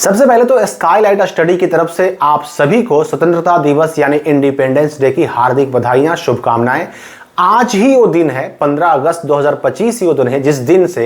सबसे पहले तो स्काईलाइट स्टडी की तरफ से आप सभी को स्वतंत्रता दिवस यानी इंडिपेंडेंस डे की हार्दिक बधाइयां, शुभकामनाएं। आज ही वो दिन है 15 अगस्त 2025 ही वो दिन है जिस दिन से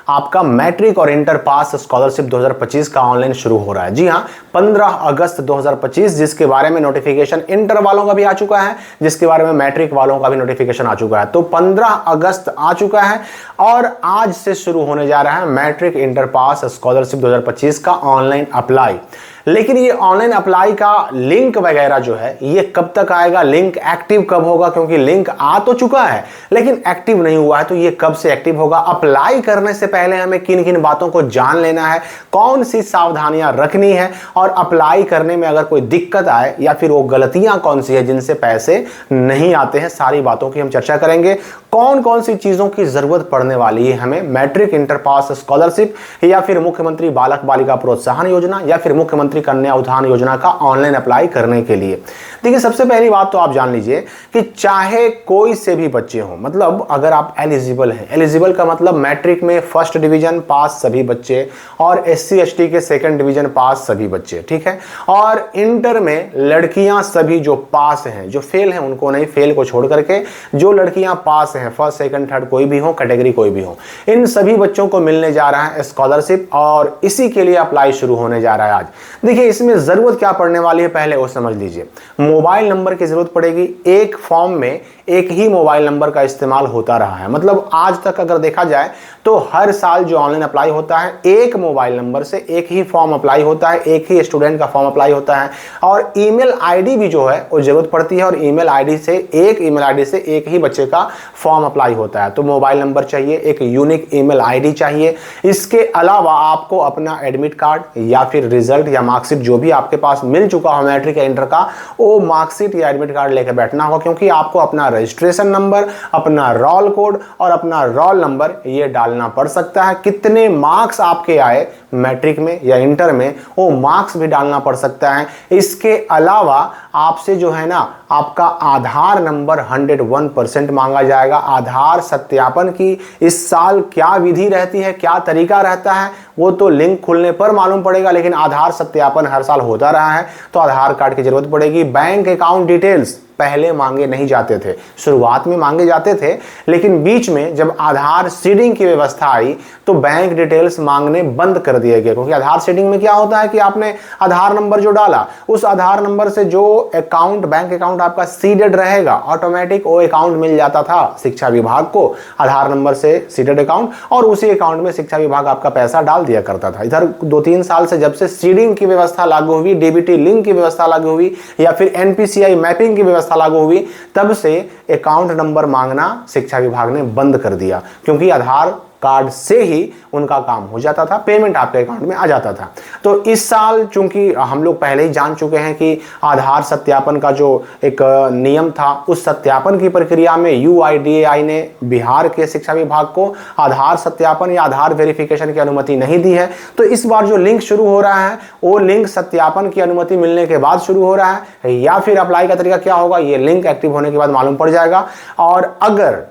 आपका मैट्रिक और इंटर पास स्कॉलरशिप 2025 का ऑनलाइन शुरू हो रहा है। जी हां, 15 अगस्त 2025, जिसके बारे में नोटिफिकेशन इंटर वालों का भी आ चुका है, जिसके बारे में मैट्रिक वालों का भी नोटिफिकेशन आ चुका है। तो 15 अगस्त आ चुका है और आज से शुरू होने जा रहा है मैट्रिक इंटर पास स्कॉलरशिप 2025 का ऑनलाइन अप्लाई। लेकिन ये ऑनलाइन अप्लाई का लिंक वगैरह जो है ये कब तक आएगा, लिंक एक्टिव कब होगा, क्योंकि लिंक आ तो चुका है लेकिन एक्टिव नहीं हुआ है, तो ये कब से एक्टिव होगा। अप्लाई करने से पहले हमें किन किन बातों को जान लेना है, कौन सी सावधानियां रखनी है, और अप्लाई करने में अगर कोई दिक्कत आए या फिर वो गलतियां कौन सी है जिनसे पैसे नहीं आते हैं, सारी बातों की हम चर्चा करेंगे। कौन कौन सी चीजों की जरूरत पड़ने वाली है हमें मैट्रिक इंटर पास स्कॉलरशिप या फिर मुख्यमंत्री बालक बालिका प्रोत्साहन योजना या फिर मुख्यमंत्री कन्या उत्थान योजना का ऑनलाइन अप्लाई करने के लिए। देखिए, सबसे पहली बात तो आप जान लीजिए कि चाहे कोई से भी बच्चे हो, मतलब अगर आप एलिजिबल हैं, एलिजिबल का मतलब मैट्रिक में फर्स्ट डिवीजन पास सभी बच्चे और SC ST के सेकंड डिवीजन पास सभी बच्चे, ठीक है। और इंटर में लड़कियां सभी जो पास हैं, जो फेल हैं उनको नहीं, फेल को छोड़ करके जो लड़कियां पास हैं फर्स्ट सेकंड थर्ड कोई भी हो, कैटेगरी कोई भी हो, इन सभी बच्चों को मिलने जा रहा है स्कॉलरशिप और इसी के लिए अप्लाई शुरू होने जा रहा है आज। देखिए, इसमें जरूरत क्या पड़ने वाली है पहले वो समझ लीजिए। मोबाइल नंबर की जरूरत पड़ेगी। एक फॉर्म में एक ही मोबाइल नंबर का इस्तेमाल होता रहा है, मतलब आज तक अगर देखा जाए तो हर साल जो ऑनलाइन अप्लाई होता है एक मोबाइल नंबर से एक ही फॉर्म अप्लाई होता है, एक ही स्टूडेंट का फॉर्म अप्लाई होता है। और ईमेल आईडी भी जो है वो जरूरत पड़ती है और ईमेल आईडी से एक ही बच्चे का फॉर्म अप्लाई होता है। तो मोबाइल नंबर चाहिए, एक यूनिक ईमेल आईडी चाहिए। इसके अलावा आपको अपना एडमिट कार्ड या फिर रिजल्ट या मार्कशीट जो भी आपके पास मिल चुका हो मैट्रिक या इंटर का, वो मार्कशीट या एडमिट कार्ड लेकर बैठना होगा, क्योंकि आपको अपना रजिस्ट्रेशन नंबर, अपना रोल कोड और अपना रोल नंबर ये डालना पड़ सकता है। कितने मार्क्स आपके आए मैट्रिक में या इंटर में, वो मार्क्स भी डालना पड़ सकता है। इसके अलावा आपसे जो है ना आपका आधार नंबर 101% मांगा जाएगा। आधार सत्यापन की इस साल क्या विधि रहती है, क्या तरीका रहता है, वो तो लिंक खुलने पर मालूम पड़ेगा, लेकिन आधार सत्यापन हर साल होता रहा है तो आधार कार्ड की जरूरत पड़ेगी। बैंक अकाउंट डिटेल्स पहले मांगे नहीं जाते थे, शुरुआत में मांगे जाते थे, लेकिन बीच में जब आधार सीडिंग की व्यवस्था आई तो बैंक डिटेल्स मांगने बंद कर दिए गए, क्योंकि आधार सीडिंग में क्या होता है कि आपने आधार नंबर जो डाला उस आधार नंबर से जो अकाउंट, बैंक अकाउंट आपका सीडेड रहेगा, ऑटोमेटिक वो अकाउंट मिल जाता था शिक्षा विभाग को, आधार नंबर से सीडेड अकाउंट, और उसी अकाउंट में शिक्षा विभाग आपका पैसा डाल दिया करता था। इधर 2-3 साल से जब से सीडिंग की व्यवस्था लागू हुई, DBT लिंक की व्यवस्था लागू हुई या फिर NPCI मैपिंग की व्यवस्था लागू हुई, तब से अकाउंट नंबर मांगना शिक्षा विभाग ने बंद कर दिया, क्योंकि आधार कार्ड से ही उनका काम हो जाता था, पेमेंट आपके अकाउंट में आ जाता था। तो इस साल चूंकि हम लोग पहले ही जान चुके हैं कि आधार सत्यापन का जो एक नियम था, उस सत्यापन की प्रक्रिया में UIDAI ने बिहार के शिक्षा विभाग को आधार सत्यापन या आधार वेरिफिकेशन की अनुमति नहीं दी है। तो इस बार जो लिंक शुरू हो रहा है वो लिंक सत्यापन की अनुमति मिलने के बाद शुरू हो रहा है, या फिर अप्लाई का तरीका क्या होगा ये लिंक एक्टिव होने के बाद मालूम पड़ जाएगा। और अगर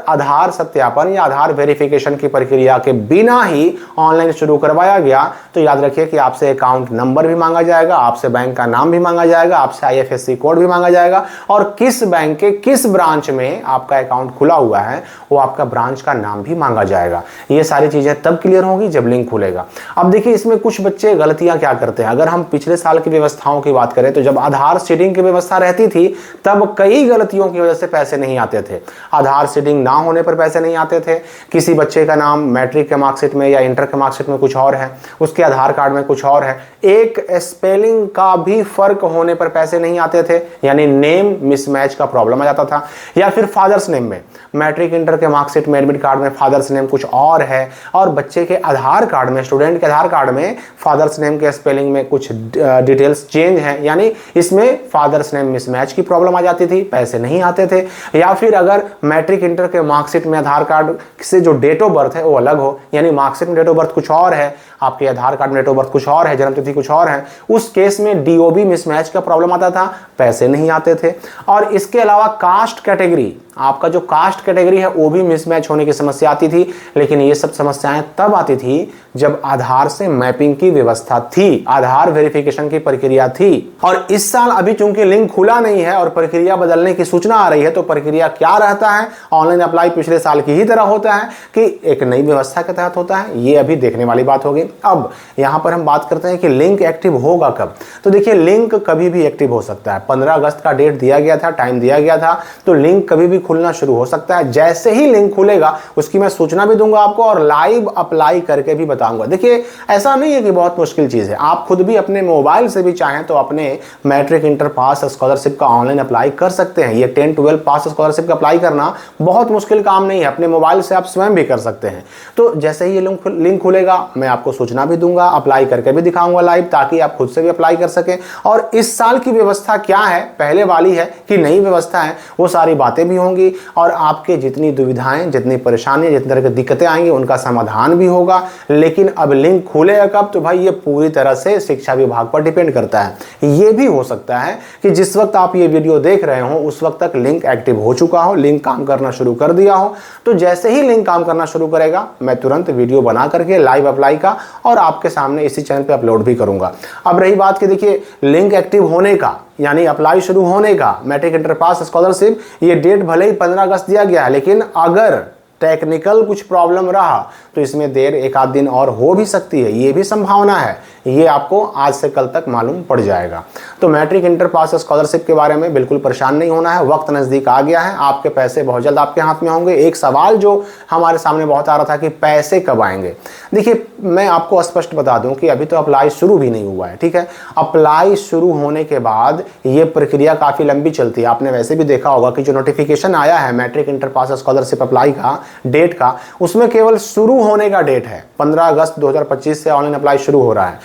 आधार सत्यापन या आधार वेरिफिकेशन की प्रक्रिया के बिना ही ऑनलाइन शुरू करवाया गया तो याद रखिए कि आपसे अकाउंट नंबर भी मांगा जाएगा, आपसे बैंक का नाम भी मांगा जाएगा, आपसे IFSC कोड भी मांगा जाएगा, और किस बैंक के किस ब्रांच में आपका अकाउंट खुला हुआ है वो आपका ब्रांच का नाम भी मांगा जाएगा। ये सारी चीजें तब क्लियर होंगी जब लिंक खुलेगा। अब देखिए, इसमें कुछ बच्चे गलतियां क्या करते हैं। अगर हम पिछले साल की व्यवस्थाओं की बात करें तो जब आधार सीडिंग की व्यवस्था रहती थी तब कई गलतियों की वजह से पैसे नहीं आते थे। आधार सीडिंग ना होने पर पैसे नहीं आते थे। किसी बच्चे का नाम मैट्रिक के मार्कशीट में या इंटर के मार्कशीट में कुछ और है, उसके आधार कार्ड में कुछ और है, एक स्पेलिंग का भी फर्क होने पर पैसे नहीं आते थे, यानी नेम मिसमैच का प्रॉब्लम आ जाता था। या फिर फादर्स नेम में, मैट्रिक इंटर के मार्कशीट में एडमिट कार्ड में फादर्स नेम कुछ और है और बच्चे के आधार कार्ड में, स्टूडेंट के आधार कार्ड में फादर्स नेम के स्पेलिंग में कुछ डिटेल्स चेंज है, यानी इसमें फादर्स नेम मिसमैच की प्रॉब्लम आ जाती थी, पैसे नहीं आते थे। या फिर अगर मैट्रिक इंटर के मार्कशीट में आधार कार्ड से जो डेट ऑफ बर्थ है वो अलग हो, यानी मार्कशीट में डेट ऑफ बर्थ कुछ और है, आपके आधार कार्ड में डेट ऑफ बर्थ कुछ और है, जन्मतिथि कुछ और है, उस केस में डीओबी मिसमैच का प्रॉब्लम आता था, पैसे नहीं आते थे। और इसके अलावा कास्ट कैटेगरी, आपका जो कास्ट कैटेगरी है वो भी मिसमैच होने की समस्या आती थी। लेकिन ये सब समस्याएं तब आती थी जब आधार से मैपिंग की व्यवस्था थी, आधार वेरिफिकेशन की प्रक्रिया थी। और इस साल अभी चूंकि लिंक खुला नहीं है और प्रक्रिया बदलने की सूचना आ रही है, तो प्रक्रिया क्या रहता है, ऑनलाइन अप्लाई पिछले साल की ही तरह होता है कि एक नई व्यवस्था के तहत होता है, ये अभी देखने वाली बात होगी। अब यहां पर हम बात करते हैं कि लिंक एक्टिव होगा कब। तो देखिए, लिंक कभी भी एक्टिव हो सकता है। 15 अगस्त का डेट दिया गया था, टाइम दिया गया था, तो लिंक कभी भी खुलना शुरू हो सकता है। जैसे ही लिंक खुलेगा उसकी मैं सूचना भी दूंगा आपको और लाइव अप्लाई करके भी बताऊंगा। देखिए, ऐसा नहीं है कि बहुत मुश्किल चीज है, आप खुद भी अपने मोबाइल से भी चाहें तो अपने मैट्रिक इंटर पास स्कॉलरशिप का ऑनलाइन अप्लाई कर सकते हैं। ये 10-12 पास स्कॉलरशिप का अप्लाई करना बहुत मुश्किल काम नहीं है, अपने मोबाइल से आप स्वयं भी कर सकते हैं। तो जैसे ही ये लिंक खुलेगा मैं आपको सूचना भी दूंगा, अप्लाई करके भी दिखाऊंगा लाइव, ताकि आप खुद से भी अप्लाई कर सकें। और इस साल की व्यवस्था क्या है, पहले वाली है कि नई व्यवस्था है, वो सारी बातें भी होंगी और आपके जितनी दुविधाएं, जितनी परेशानियां, जितनी तरह की दिक्कतें आएंगी उनका समाधान भी होगा। लेकिन अब लिंक खुलेगा कब, तो भाई ये पूरी तरह से शिक्षा विभाग पर डिपेंड करता है। ये भी हो सकता है कि जिस वक्त आप ये वीडियो देख रहे हो उस वक्त तक लिंक एक्टिव हो चुका हो, लिंक काम करना शुरू कर दिया हो। तो जैसे ही लिंक काम करना शुरू करेगा मैं तुरंत वीडियो बना करके लाइव अप्लाई का और आपके सामने इसी चैनल पे अपलोड भी करूंगा। अब रही बात कि देखिए, लिंक एक्टिव होने का यानी अप्लाई शुरू होने का, मैट्रिक इंटर पास स्कॉलरशिप, ये डेट भले ही 15 अगस्त दिया गया है, लेकिन अगर टेक्निकल कुछ प्रॉब्लम रहा तो इसमें देर एक आध दिन और हो भी सकती है, ये भी संभावना है। ये आपको आज से कल तक मालूम पड़ जाएगा। तो मैट्रिक इंटर पास स्कॉलरशिप के बारे में बिल्कुल परेशान नहीं होना है, वक्त नज़दीक आ गया है, आपके पैसे बहुत जल्द आपके हाथ में होंगे। एक सवाल जो हमारे सामने बहुत आ रहा था कि पैसे कब आएंगे, देखिए मैं आपको स्पष्ट बता दूं कि अभी तो अप्लाई शुरू भी नहीं हुआ है, ठीक है। अप्लाई शुरू होने के बाद ये प्रक्रिया काफ़ी लंबी चलती है। आपने वैसे भी देखा होगा कि जो नोटिफिकेशन आया है matric inter pass scholarship apply का डेट का, उसमें केवल शुरू होने का डेट है 15 अगस्त 2025 से ऑनलाइन अप्लाई शुरू हो रहा है।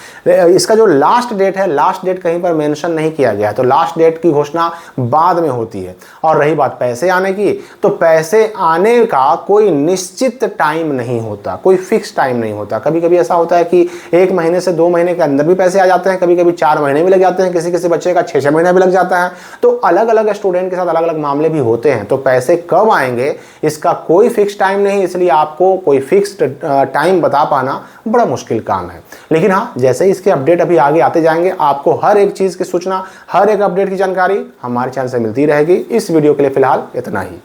इसका जो लास्ट डेट है, लास्ट डेट कहीं पर मेंशन नहीं किया गया है, तो लास्ट डेट की घोषणा बाद में होती है। और रही बात पैसे आने की, तो पैसे आने का कोई निश्चित टाइम नहीं होता, कोई फिक्स टाइम नहीं होता। कभी कभी ऐसा होता है कि 1 महीने से 2 महीने के अंदर भी पैसे आ जाते हैं, कभी कभी 4 महीने भी लग जाते हैं, किसी किसी बच्चे का 6-6 महीना भी लग जाता है। तो अलग अलग स्टूडेंट के साथ अलग अलग मामले भी होते हैं। तो पैसे कब आएंगे इसका कोई फिक्स टाइम नहीं, इसलिए आपको कोई फिक्स्ड टाइम बता पाना बड़ा मुश्किल काम है। लेकिन हाँ, जैसे ही इसके अपडेट अभी आगे आते जाएंगे, आपको हर एक चीज़ की सूचना, हर एक अपडेट की जानकारी हमारे चैनल से मिलती रहेगी। इस वीडियो के लिए फिलहाल इतना ही।